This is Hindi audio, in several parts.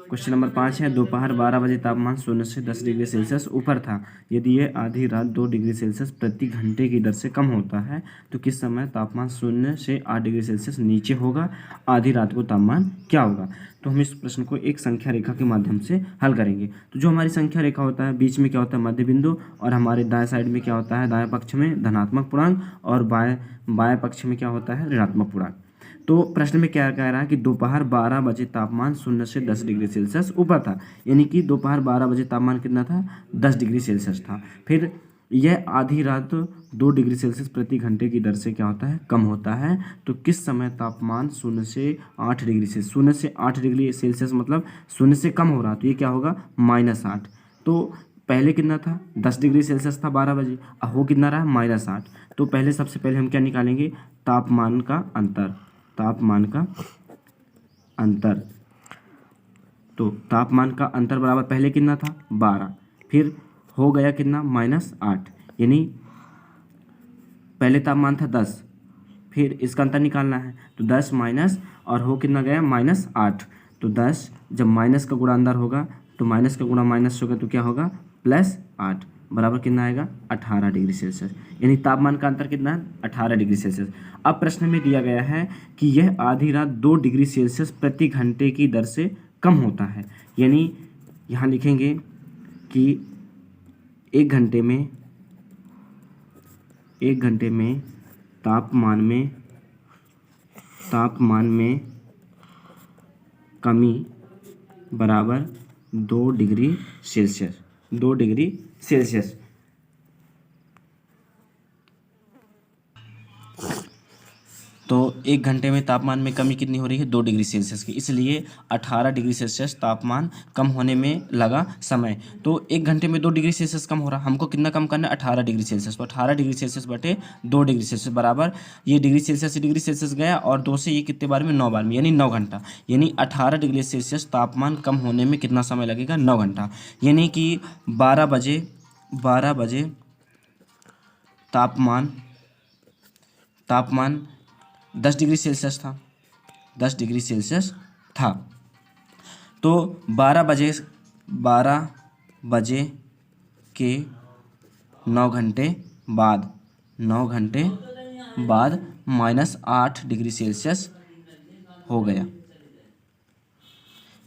क्वेश्चन नंबर 5 है, दोपहर 12 बजे तापमान 0 से 10 डिग्री सेल्सियस ऊपर था। यदि यह आधी रात 2 डिग्री सेल्सियस प्रति घंटे की दर से कम होता है तो किस समय तापमान 0 से 8 डिग्री सेल्सियस नीचे होगा? आधी रात को तापमान क्या होगा? तो हम इस प्रश्न को एक संख्या रेखा के माध्यम से हल करेंगे। तो जो हमारी संख्या रेखा होता है, बीच में क्या होता है? मध्य बिंदु, और हमारे दाएं साइड में क्या होता है? दाएं पक्ष में धनात्मक पूर्णांक, और बाएं पक्ष में क्या होता है? ऋणात्मक पूर्णांक। तो प्रश्न में क्या कह रहा है कि दोपहर 12 बजे तापमान 0 से 10 डिग्री सेल्सियस ऊपर था। यानी कि दोपहर 12 बजे तापमान कितना था? 10 डिग्री सेल्सियस था। फिर यह आधी रात 2 डिग्री सेल्सियस प्रति घंटे की दर से क्या होता है? कम होता है। तो किस समय तापमान 0 से 8 डिग्री से 0 से 8 डिग्री सेल्सियस मतलब 0 से कम हो रहा, तो ये क्या होगा? -8। तो पहले कितना था? 10 डिग्री सेल्सियस था 12 बजे, अब हो कितना रहा? -8। तो पहले सबसे पहले हम क्या निकालेंगे? तापमान का अंतर। तापमान का अंतर, तो तापमान का अंतर बराबर पहले कितना था? 12, फिर हो गया कितना? -8। यानी पहले तापमान था 10, फिर इसका अंतर निकालना है, तो 10 माइनस, और हो कितना गया? -8। तो 10 जब माइनस का गुणा अंदर होगा तो माइनस का गुणा माइनस होगा तो क्या होगा? +8 बराबर कितना आएगा? 18 डिग्री सेल्सियस। यानी तापमान का अंतर कितना है? 18 डिग्री सेल्सियस। अब प्रश्न में दिया गया है कि यह आधी रात 2 डिग्री सेल्सियस प्रति घंटे की दर से कम होता है। यानी यहाँ लिखेंगे कि एक घंटे में तापमान में कमी बराबर 2 डिग्री सेल्सियस। 2 degree Celsius. तो एक घंटे में तापमान में कमी कितनी हो रही है? 2 डिग्री सेल्सियस की। इसलिए 18 डिग्री सेल्सियस तापमान कम होने में लगा समय। तो एक घंटे में 2 डिग्री सेल्सियस कम हो रहा, हमको कितना कम करना है? 18 डिग्री सेल्सियस। तो 18 डिग्री सेल्सियस बटे 2 डिग्री सेल्सियस बराबर, ये डिग्री सेल्सियस से डिग्री सेल्सियस गया, और 2 से ये कितने बार में? 9 बार में, यानी 9 घंटा। यानी 18 डिग्री सेल्सियस तापमान कम होने में कितना समय लगेगा? 9 घंटा। यानी कि 12 बजे तापमान 10 डिग्री सेल्सियस था। 10 डिग्री सेल्सियस था। तो 12 बजे के 9 घंटे बाद -8 डिग्री सेल्सियस हो गया।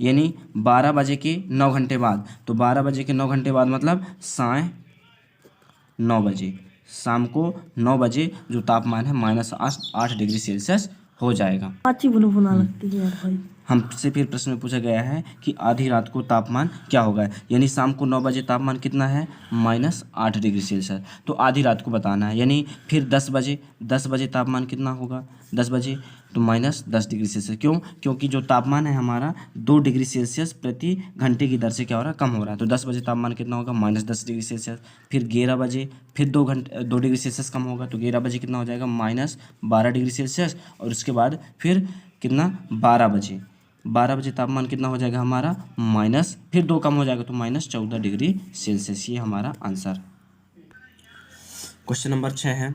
यानी 12 बजे के 9 घंटे बाद, तो 12 बजे के 9 घंटे बाद मतलब साय 9 बजे, शाम को 9 बजे जो तापमान है -8 डिग्री सेल्सियस हो जाएगा। अच्छी बुना लगती है यार भाई। हमसे फिर प्रश्न में पूछा गया है कि आधी रात को तापमान क्या होगा? यानी शाम को 9 बजे तापमान कितना है? -8 डिग्री सेल्सियस। तो आधी रात को बताना है। यानी फिर 10 बजे तापमान कितना होगा? 10 बजे तो -10 डिग्री सेल्सियस। क्यों? क्योंकि जो तापमान है हमारा 2 डिग्री सेल्सियस प्रति घंटे की दर से क्या हो रहा है? कम हो रहा है। तो 10 बजे तापमान कितना होगा? -10 डिग्री सेल्सियस। फिर 11 बजे फिर 2 डिग्री सेल्सियस कम होगा, तो 11 बजे कितना हो जाएगा? -12 डिग्री सेल्सियस। और उसके बाद फिर कितना? 12 बजे तापमान कितना हो जाएगा हमारा? फिर 2 कम हो जाएगा तो -14 डिग्री सेल्सियस। ये हमारा आंसर। क्वेश्चन नंबर 6 है,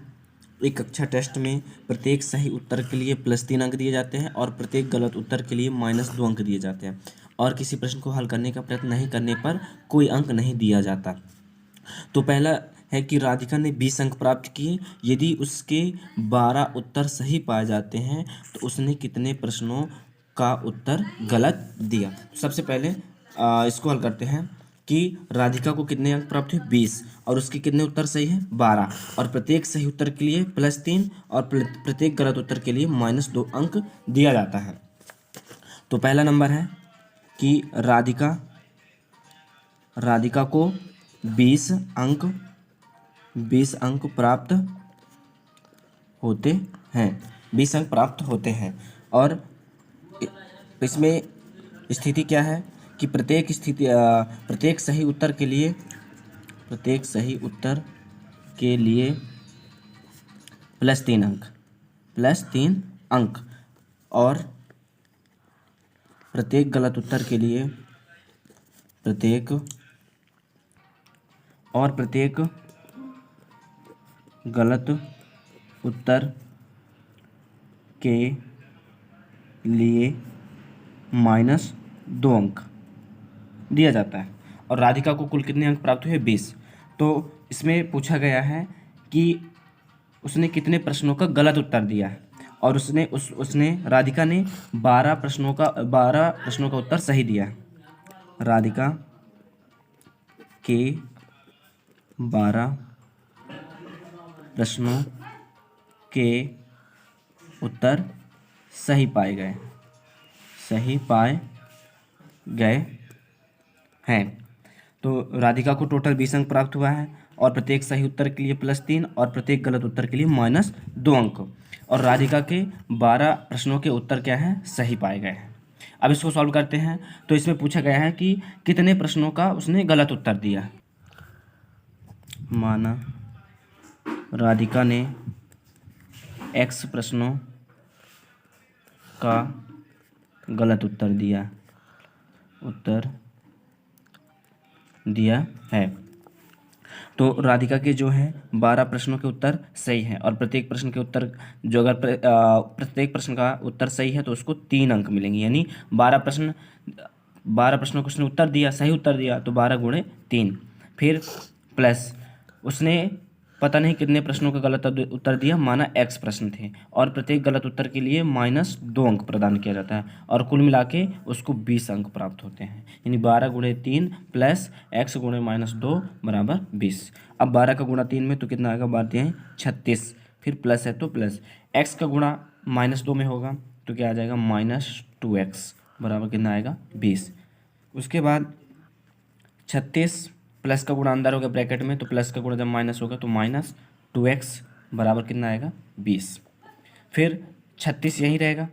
एक कक्षा टेस्ट में प्रत्येक सही उत्तर के लिए +3 अंक दिए जाते हैं और प्रत्येक गलत उत्तर के लिए -2 अंक दिए जाते हैं, और किसी प्रश्न को हल करने का प्रयत्न नहीं करने पर कोई अंक नहीं दिया जाता। तो पहला है कि राधिका ने 20 अंक प्राप्त किए। यदि उसके 12 उत्तर सही पाए जाते हैं तो उसने कितने प्रश्नों का उत्तर गलत दिया? सबसे पहले इसको हल करते हैं कि राधिका को कितने अंक प्राप्त हुए? 20, और उसके कितने उत्तर सही है? 12, और प्रत्येक सही उत्तर के लिए +3 और प्रत्येक गलत उत्तर के लिए -2 अंक दिया जाता है। तो पहला नंबर है कि राधिका को 20 अंक प्राप्त होते हैं। 20 अंक प्राप्त होते हैं, और इसमें स्थिति क्या है कि प्रत्येक सही उत्तर के लिए +3 अंक, और प्रत्येक गलत उत्तर के लिए प्रत्येक गलत उत्तर के लिए -2 अंक। दिया जाता है। और राधिका को कुल कितने अंक प्राप्त हुए? 20। तो इसमें पूछा गया है कि उसने कितने प्रश्नों का गलत उत्तर दिया है, और उसने राधिका ने 12 प्रश्नों का उत्तर सही दिया है। राधिका के 12 प्रश्नों के उत्तर सही पाए गए हैं। तो राधिका को टोटल 20 अंक प्राप्त हुआ है, और प्रत्येक सही उत्तर के लिए +3 और प्रत्येक गलत उत्तर के लिए -2 अंक। और राधिका के 12 प्रश्नों के उत्तर क्या हैं? सही पाए गए हैं। अब इसको सॉल्व करते हैं। तो इसमें पूछा गया है कि कितने प्रश्नों का उसने गलत उत्तर दिया। माना राधिका ने x प्रश्नों का गलत उत्तर दिया है। तो राधिका के जो है 12 प्रश्नों के उत्तर सही हैं, और प्रत्येक प्रश्न के उत्तर जो अगर प्रत्येक प्रश्न का उत्तर सही है तो उसको 3 अंक मिलेंगे। यानी 12 प्रश्नों को उसने उत्तर दिया, सही उत्तर दिया, तो 12 गुणे 3। फिर प्लस उसने पता नहीं कितने प्रश्नों का गलत उत्तर दिया, माना x प्रश्न थे, और प्रत्येक गलत उत्तर के लिए -2 अंक प्रदान किया जाता है, और कुल मिला के उसको 20 अंक प्राप्त होते हैं। यानी 12 गुणे 3 प्लस x गुणे -2 बराबर 20। अब 12 का गुणा 3 में तो कितना आएगा? 12 36, फिर प्लस है तो प्लस, x का गुणा -2 में होगा तो क्या आ जाएगा? -2x बराबर कितना आएगा? 20। उसके बाद 36 प्लस का गुणा अंदर हो गया ब्रैकेट में, तो प्लस का गुणा जब माइनस होगा तो -2x बराबर कितना आएगा? 20। फिर 36 यहीं रहेगा,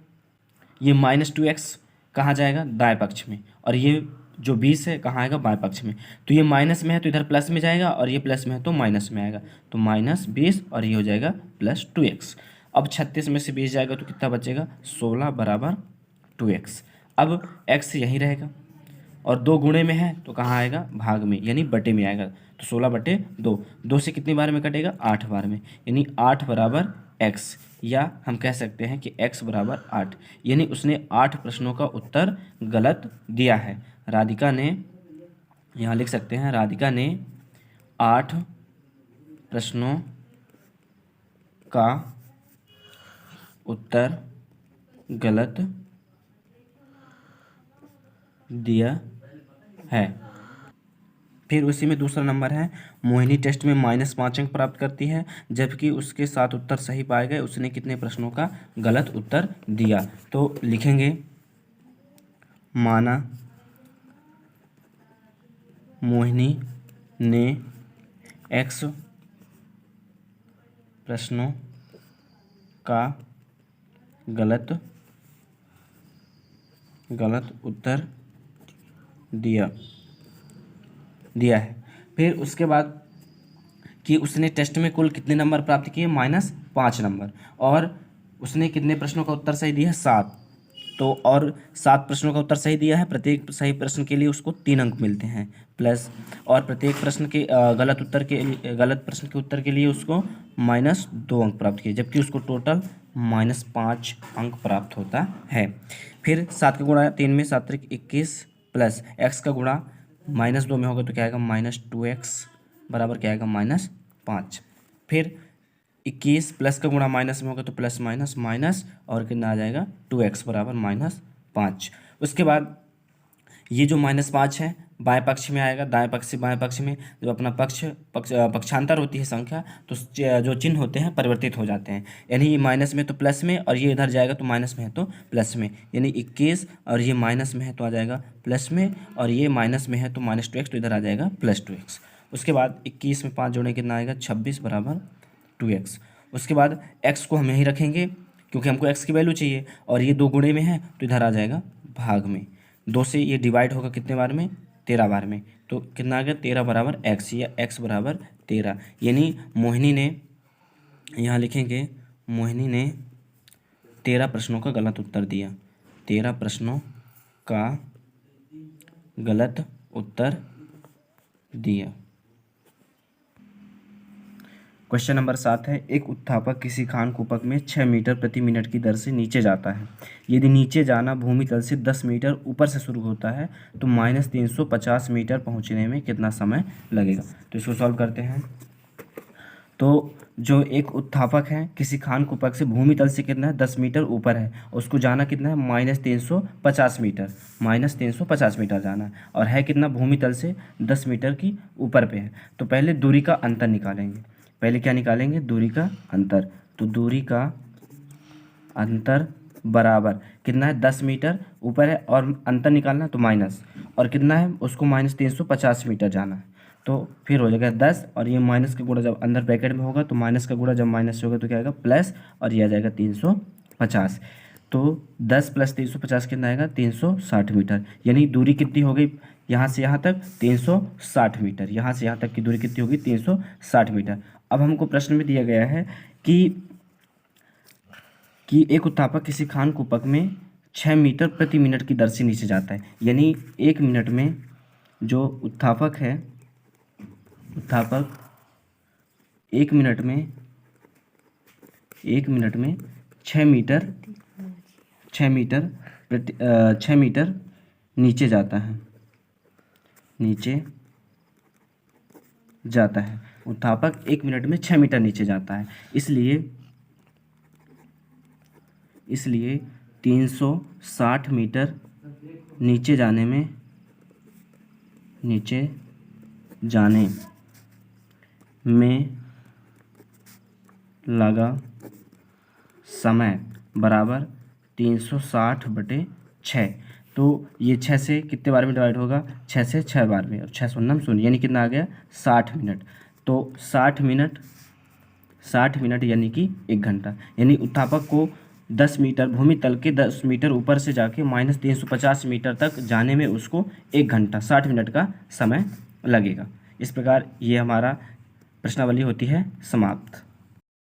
ये -2x कहाँ जाएगा? दाएं पक्ष में, और ये जो 20 है कहाँ आएगा? बाएं पक्ष में। तो ये माइनस में है तो इधर प्लस में जाएगा, और ये प्लस में है तो माइनस में आएगा, तो -20 और ये हो जाएगा +2x। अब 36 में से 20 जाएगा तो कितना बचेगा? 16 बराबर 2x। अब x यहीं रहेगा, और 2 गुणे में है तो कहाँ आएगा? भाग में, यानी बटे में आएगा, तो 16/2। 2 से कितनी बार में कटेगा? 8 बार में, यानी 8 बराबर x, या हम कह सकते हैं कि x बराबर 8। यानी उसने 8 प्रश्नों का उत्तर गलत दिया है। राधिका ने, यहाँ लिख सकते हैं, राधिका ने 8 प्रश्नों का उत्तर गलत दिया है। फिर उसी में दूसरा नंबर है, मोहिनी टेस्ट में -5 अंक प्राप्त करती है, जबकि उसके 7 उत्तर सही पाए गए। उसने कितने प्रश्नों का गलत उत्तर दिया? तो लिखेंगे, माना मोहिनी ने x प्रश्नों का गलत उत्तर दिया है। फिर उसके बाद कि उसने टेस्ट में कुल कितने नंबर प्राप्त किए? -5 नंबर, और उसने कितने प्रश्नों का उत्तर सही दिया है? 7। तो और 7 प्रश्नों का उत्तर सही दिया है, प्रत्येक सही प्रश्न के लिए उसको 3 अंक मिलते हैं, प्लस, और प्रत्येक प्रश्न के गलत प्रश्न के उत्तर के लिए उसको -2 अंक प्राप्त किए, जबकि उसको टोटल -5 अंक प्राप्त होता है। फिर 7 का गुणा 3 में 7 × 21 प्लस x का गुणा -2 में होगा तो क्या आएगा? -2x बराबर क्या आएगा? -5। फिर 21 प्लस का गुणा माइनस में होगा तो प्लस माइनस माइनस, और कितना आ जाएगा? 2x बराबर -5। उसके बाद ये जो -5 है बाएं पक्ष में आएगा, दाएं पक्ष से बाएं पक्ष में जब अपना पक्षांतर होती है संख्या, तो जो चिन्ह होते हैं परिवर्तित हो जाते हैं। यानी ये माइनस में तो प्लस में, और ये इधर जाएगा तो माइनस में है तो प्लस में, यानी 21, और ये माइनस में है तो आ जाएगा प्लस में, और ये माइनस में है तो -2x, तो इधर आ जाएगा +2x। उसके बाद 21 में 5 जोड़े कितना आएगा? 26 बराबर 2x। उसके बाद x को हम यहीं रखेंगे क्योंकि हमको x की वैल्यू चाहिए, और ये 2 गुणे में है तो इधर आ जाएगा भाग में। 2 से ये डिवाइड होगा कितने बार में? 13 बार में, तो कितना आ गया? 13 बराबर x, या x बराबर 13। यानी मोहिनी ने, यहाँ लिखेंगे, मोहिनी ने 13 प्रश्नों का गलत उत्तर दिया। 13 प्रश्नों का गलत उत्तर दिया। क्वेश्चन नंबर 7 है, एक उत्थापक किसी खान कूपक में 6 मीटर प्रति मिनट की दर से नीचे जाता है। यदि नीचे जाना भूमि तल से 10 मीटर ऊपर से शुरू होता है तो -350 मीटर पहुंचने में कितना समय लगेगा। तो इसको सॉल्व करते हैं। तो जो एक उत्थापक है किसी खान कूपक से भूमि तल से कितना है 10 मीटर ऊपर है, उसको जाना कितना है -350 मीटर, -350 मीटर जाना है, और है कितना भूमि तल से 10 मीटर की ऊपर पे है। तो पहले दूरी का अंतर निकालेंगे। पहले क्या निकालेंगे? दूरी का अंतर। तो दूरी का अंतर बराबर कितना है 10 मीटर ऊपर है और अंतर निकालना तो माइनस, और कितना है उसको -350 मीटर जाना है। तो फिर हो जाएगा 10, और ये माइनस का गुणा जब अंदर ब्रैकेट में होगा तो माइनस का गुणा जब माइनस से होगा तो क्या आएगा प्लस, और ये आ जाएगा 350। तो 10 + 350 कितना आएगा 360 मीटर। यानी दूरी कितनी हो गई यहाँ से यहाँ तक 360 मीटर। यहाँ से यहाँ तक की दूरी कितनी होगी 360 मीटर। अब हमको प्रश्न में दिया गया है कि एक उत्थापक किसी खान कूपक में 6 मीटर प्रति मिनट की दर से नीचे जाता है। यानी 1 मिनट में जो उत्थापक है, उत्थापक 1 मिनट में 6 मीटर नीचे जाता है, उत्थापक 1 मिनट में 6 मीटर नीचे जाता है। इसलिए 360 मीटर नीचे जाने में लगा समय बराबर 360/6। तो ये 6 से कितने बार में डिवाइड होगा? 6 से 6 बार में, और 6 शून्य 0, यानी कितना आ गया 60 मिनट। तो 60 मिनट यानी कि 1 घंटा। यानी उत्थापक को 10 मीटर भूमि तल के 10 मीटर ऊपर से जाके -350 मीटर तक जाने में उसको 1 घंटा 60 मिनट का समय लगेगा। इस प्रकार ये हमारा प्रश्नावली होती है समाप्त।